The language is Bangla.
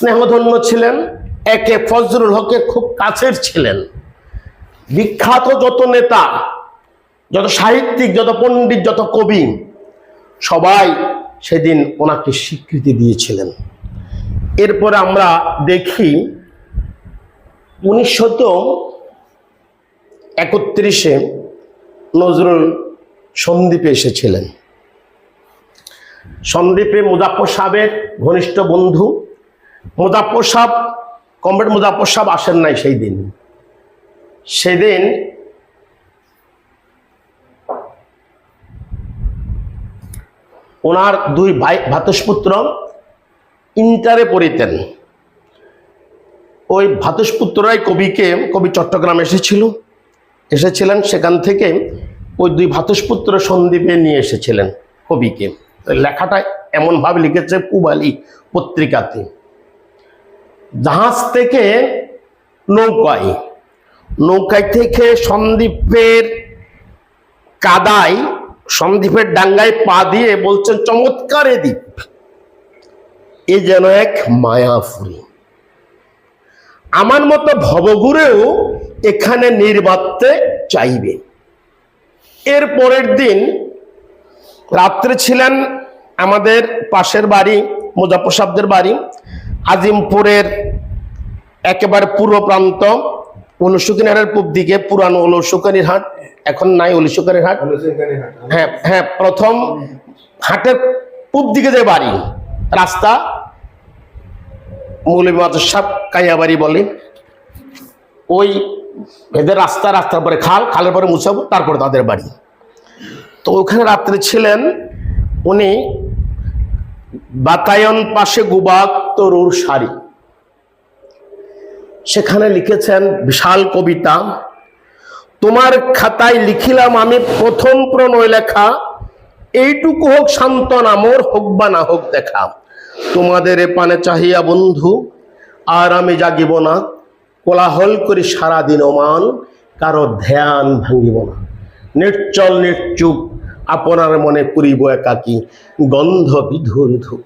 স্নেহধন্য ছিলেন, একে ফজলুল হকের খুব কাছের ছিলেন। বিখ্যাত যত নেতা, যত সাহিত্যিক, যত পণ্ডিত, যত কবি, সবাই সেদিন ওনাকে স্বীকৃতি দিয়েছিলেন। এরপরে আমরা দেখি 1931-এ নজরুল সন্দ্বীপে এসেছিলেন। সন্দ্বীপে মুজাফফর সাহেবের ঘনিষ্ঠ বন্ধু মুজাফফর সাহেব, কমরেড মুজাফফর সাহেব আসেন নাই সেই দিন। সেদিন ওনার দুই ভাই ভ্রাতুষ্পুত্র ইন্টারে পড়িতেন। ওই ভ্রাতুষ্পুত্ররাই কবি চট্টগ্রাম এসেছিলেন। সেখান থেকে ওই দুই ভ্রাতুষ্পুত্র সন্দ্বীপে নিয়ে এসেছিলেন কবিকে। লেখাটা এমনভাবে লিখেছে পূবালী পত্রিকাতে। জাহাজ থেকে নৌকায় থেকে সন্দ্বীপের কাদায়, সন্দ্বীপের ডাঙ্গায় পা দিয়ে বলছেন, চমৎকার এ দ্বীপ, এ যেন এক মায়াপুরী। আমার মতো ভবঘুরেও এখানে নির্বাতে চাইবে। এর পরের দিন রাত্রে ছিলেন আমাদের পাশের বাড়ি, মুজাফফর সাহেবদের বাড়ি, আজিমপুরের একেবারে পূর্ব প্রান্ত, উলুশুকানির পূব দিকে, পুরানো উলুশুকানির হাট, এখন নাই উলুশুকানির হাট। হ্যাঁ, প্রথম হাটের পূব দিকে যে বাড়ি, রাস্তা মৌলভী মাদ্রাসা সাহেব কাইয়াবাড়ি বলে, ওই এদের রাস্তার পরে খালের পরে মুসাফর, তারপরে তাদের বাড়ি। তো ওখানে রাত্রে ছিলেন উনি। বাতায়ন পাশে গুবাক তরুর সারি, সেখানে লিখেছেন বিশাল কবিতা। তোমার খাতায় লিখিলাম আমি প্রথম প্রণয় লেখা, এইটুকু হোক সান্ত্বনা মোর, হোক বা না হোক দেখা। তোমাদের পানে চাহিয়া বন্ধু আর আমি জাগিব না, কোলাহল করি সারাদিন ওমান, কারো ধ্যান ভাঙিব না। নিশ্চল নিশ্চুপ আপনার মনে পুরিব একাকী, গন্ধ বিধুর ধূপ।